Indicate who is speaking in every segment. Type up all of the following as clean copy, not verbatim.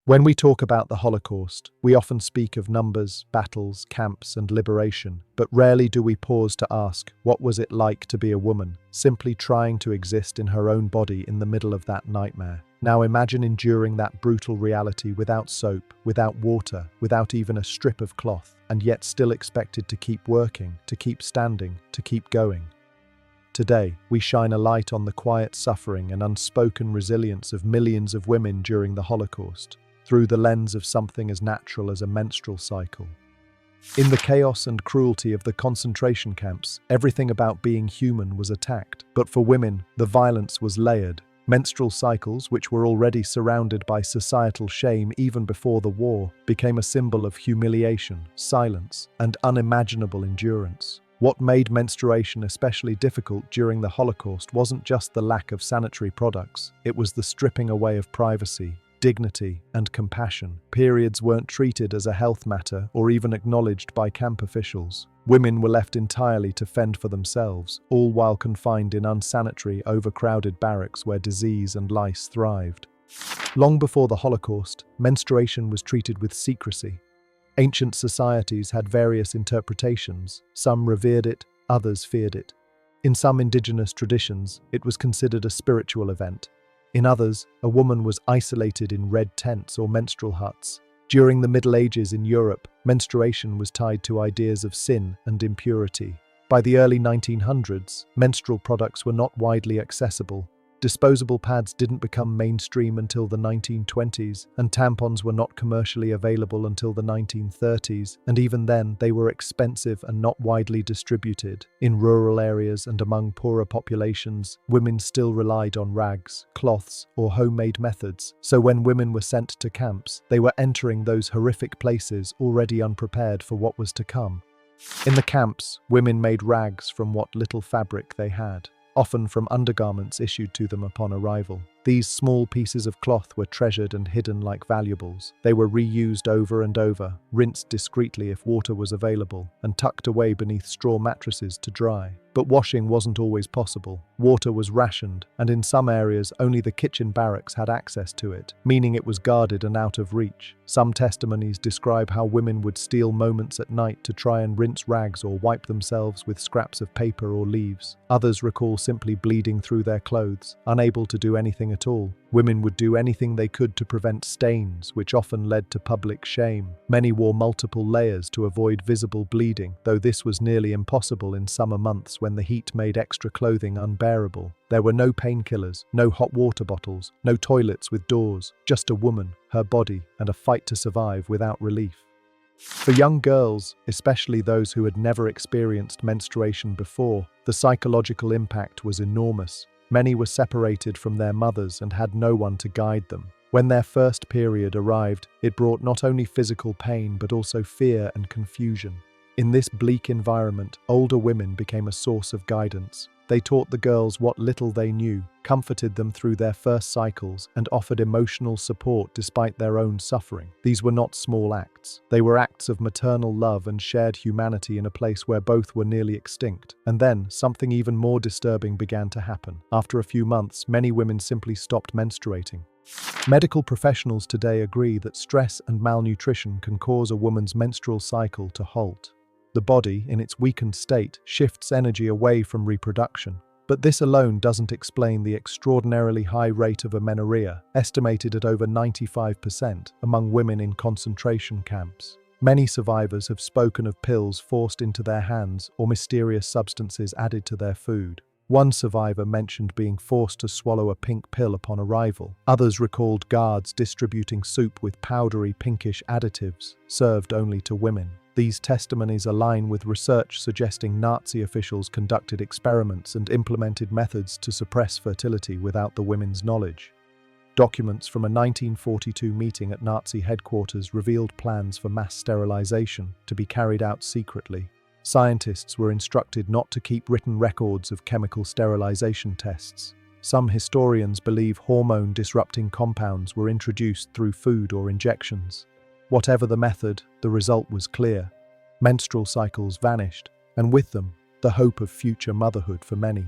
Speaker 1: When we talk about the Holocaust, we often speak of numbers, battles, camps, and liberation, but rarely do we pause to ask, what was it like to be a woman, simply trying to exist in her own body in the middle of that nightmare? Now imagine enduring that brutal reality without soap, without water, without even a strip of cloth, and yet still expected to keep working, to keep standing, to keep going. Today, we shine a light on the quiet suffering and unspoken resilience of millions of women during the Holocaust, through the lens of something as natural as a menstrual cycle. In the chaos and cruelty of the concentration camps, everything about being human was attacked. But for women, the violence was layered. Menstrual cycles, which were already surrounded by societal shame even before the war, became a symbol of humiliation, silence, and unimaginable endurance. What made menstruation especially difficult during the Holocaust wasn't just the lack of sanitary products, it was the stripping away of privacy, dignity, and compassion. Periods weren't treated as a health matter or even acknowledged by camp officials. Women were left entirely to fend for themselves, all while confined in unsanitary, overcrowded barracks where disease and lice thrived. Long before the Holocaust, menstruation was treated with secrecy. Ancient societies had various interpretations. Some revered it, others feared it. In some indigenous traditions, it was considered a spiritual event. In others, a woman was isolated in red tents or menstrual huts. During the Middle Ages in Europe, menstruation was tied to ideas of sin and impurity. By the early 1900s, menstrual products were not widely accessible. Disposable pads didn't become mainstream until the 1920s, and tampons were not commercially available until the 1930s, and even then, they were expensive and not widely distributed. In rural areas and among poorer populations, women still relied on rags, cloths, or homemade methods, so when women were sent to camps, they were entering those horrific places already unprepared for what was to come. In the camps, women made rags from what little fabric they had, often from undergarments issued to them upon arrival. These small pieces of cloth were treasured and hidden like valuables. They were reused over and over, rinsed discreetly if water was available, and tucked away beneath straw mattresses to dry. But washing wasn't always possible. Water was rationed, and in some areas only the kitchen barracks had access to it, meaning it was guarded and out of reach. Some testimonies describe how women would steal moments at night to try and rinse rags or wipe themselves with scraps of paper or leaves. Others recall simply bleeding through their clothes, unable to do anything at all. Women would do anything they could to prevent stains, which often led to public shame. Many wore multiple layers to avoid visible bleeding, though this was nearly impossible in summer months when the heat made extra clothing unbearable. There were no painkillers, no hot water bottles, no toilets with doors, just a woman, her body, and a fight to survive without relief. For young girls, especially those who had never experienced menstruation before, the psychological impact was enormous. Many were separated from their mothers and had no one to guide them. When their first period arrived, it brought not only physical pain but also fear and confusion. In this bleak environment, older women became a source of guidance. They taught the girls what little they knew, comforted them through their first cycles, and offered emotional support despite their own suffering. These were not small acts. They were acts of maternal love and shared humanity in a place where both were nearly extinct. And then, something even more disturbing began to happen. After a few months, many women simply stopped menstruating. Medical professionals today agree that stress and malnutrition can cause a woman's menstrual cycle to halt. The body, in its weakened state, shifts energy away from reproduction. But this alone doesn't explain the extraordinarily high rate of amenorrhea, estimated at over 95% among women in concentration camps. Many survivors have spoken of pills forced into their hands or mysterious substances added to their food. One survivor mentioned being forced to swallow a pink pill upon arrival. Others recalled guards distributing soup with powdery pinkish additives, served only to women. These testimonies align with research suggesting Nazi officials conducted experiments and implemented methods to suppress fertility without the women's knowledge. Documents from a 1942 meeting at Nazi headquarters revealed plans for mass sterilization to be carried out secretly. Scientists were instructed not to keep written records of chemical sterilization tests. Some historians believe hormone-disrupting compounds were introduced through food or injections. Whatever the method, the result was clear. Menstrual cycles vanished, and with them, the hope of future motherhood for many.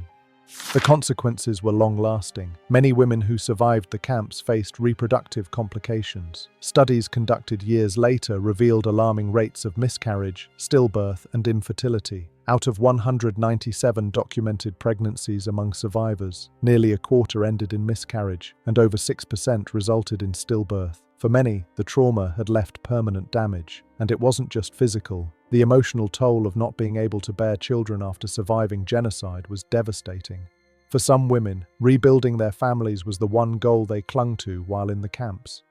Speaker 1: The consequences were long-lasting. Many women who survived the camps faced reproductive complications. Studies conducted years later revealed alarming rates of miscarriage, stillbirth, and infertility. Out of 197 documented pregnancies among survivors, nearly a quarter ended in miscarriage, and over 6% resulted in stillbirth. For many, the trauma had left permanent damage, and it wasn't just physical. The emotional toll of not being able to bear children after surviving genocide was devastating. For some women, rebuilding their families was the one goal they clung to while in the camps.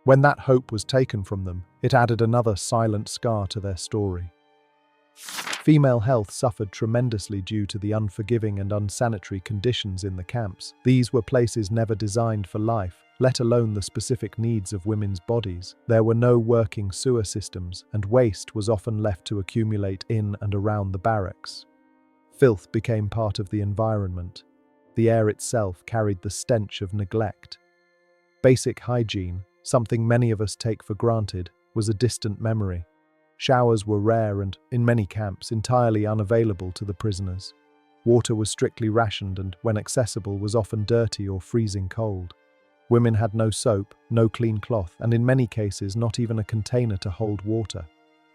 Speaker 1: When that hope was taken from them, it added another silent scar to their story. Female health suffered tremendously due to the unforgiving and unsanitary conditions in the camps. These were places never designed for life, let alone the specific needs of women's bodies. There were no working sewer systems, and waste was often left to accumulate in and around the barracks. Filth became part of the environment. The air itself carried the stench of neglect. Basic hygiene, something many of us take for granted, was a distant memory. Showers were rare and, in many camps, entirely unavailable to the prisoners. Water was strictly rationed and, when accessible, was often dirty or freezing cold. Women had no soap, no clean cloth, and in many cases not even a container to hold water.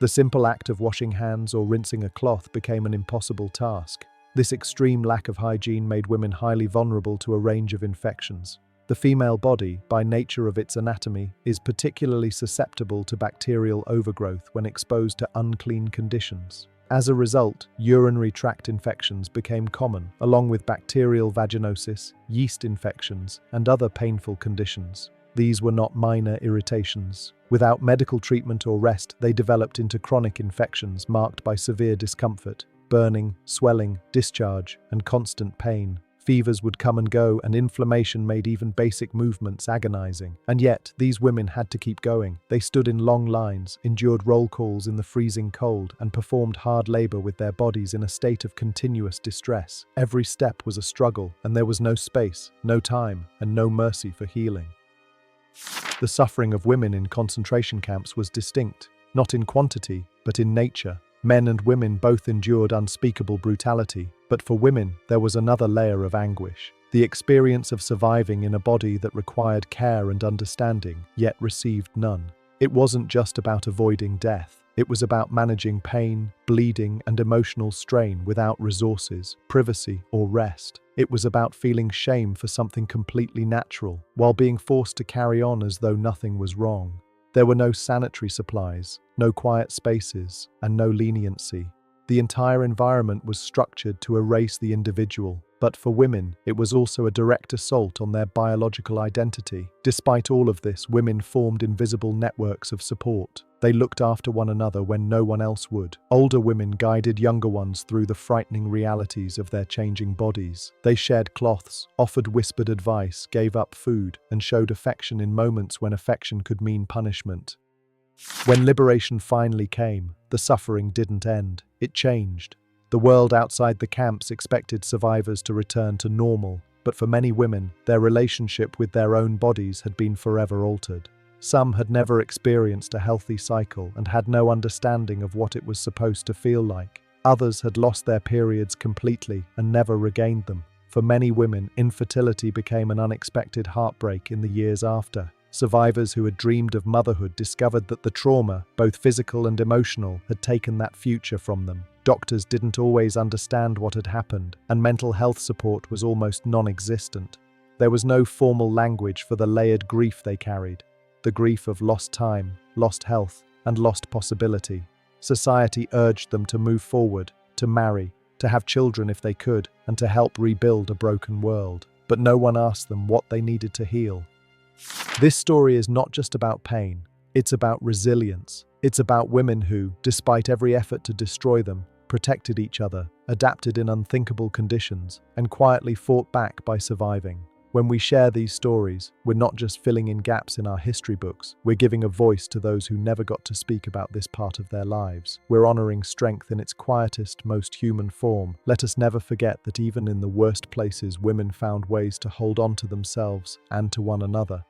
Speaker 1: The simple act of washing hands or rinsing a cloth became an impossible task. This extreme lack of hygiene made women highly vulnerable to a range of infections. The female body, by nature of its anatomy, is particularly susceptible to bacterial overgrowth when exposed to unclean conditions. As a result, urinary tract infections became common, along with bacterial vaginosis, yeast infections, and other painful conditions. These were not minor irritations. Without medical treatment or rest, they developed into chronic infections marked by severe discomfort, burning, swelling, discharge, and constant pain. Fevers would come and go, and inflammation made even basic movements agonizing. And yet, these women had to keep going. They stood in long lines, endured roll calls in the freezing cold, and performed hard labor with their bodies in a state of continuous distress. Every step was a struggle, and there was no space, no time, and no mercy for healing. The suffering of women in concentration camps was distinct, not in quantity, but in nature. Men and women both endured unspeakable brutality, but for women, there was another layer of anguish. The experience of surviving in a body that required care and understanding, yet received none. It wasn't just about avoiding death. It was about managing pain, bleeding, and emotional strain without resources, privacy, or rest. It was about feeling shame for something completely natural, while being forced to carry on as though nothing was wrong. There were no sanitary supplies, no quiet spaces, and no leniency. The entire environment was structured to erase the individual, but for women, it was also a direct assault on their biological identity. Despite all of this, women formed invisible networks of support. They looked after one another when no one else would. Older women guided younger ones through the frightening realities of their changing bodies. They shared cloths, offered whispered advice, gave up food, and showed affection in moments when affection could mean punishment. When liberation finally came, the suffering didn't end. It changed. The world outside the camps expected survivors to return to normal, but for many women, their relationship with their own bodies had been forever altered. Some had never experienced a healthy cycle and had no understanding of what it was supposed to feel like. Others had lost their periods completely and never regained them. For many women, infertility became an unexpected heartbreak in the years after. Survivors who had dreamed of motherhood discovered that the trauma, both physical and emotional, had taken that future from them. Doctors didn't always understand what had happened, and mental health support was almost non-existent. There was no formal language for the layered grief they carried. The grief of lost time, lost health, and lost possibility. Society urged them to move forward, to marry, to have children if they could, and to help rebuild a broken world. But no one asked them what they needed to heal. This story is not just about pain, it's about resilience. It's about women who, despite every effort to destroy them, protected each other, adapted in unthinkable conditions, and quietly fought back by surviving. When we share these stories, we're not just filling in gaps in our history books, we're giving a voice to those who never got to speak about this part of their lives. We're honoring strength in its quietest, most human form. Let us never forget that even in the worst places, women found ways to hold on to themselves and to one another.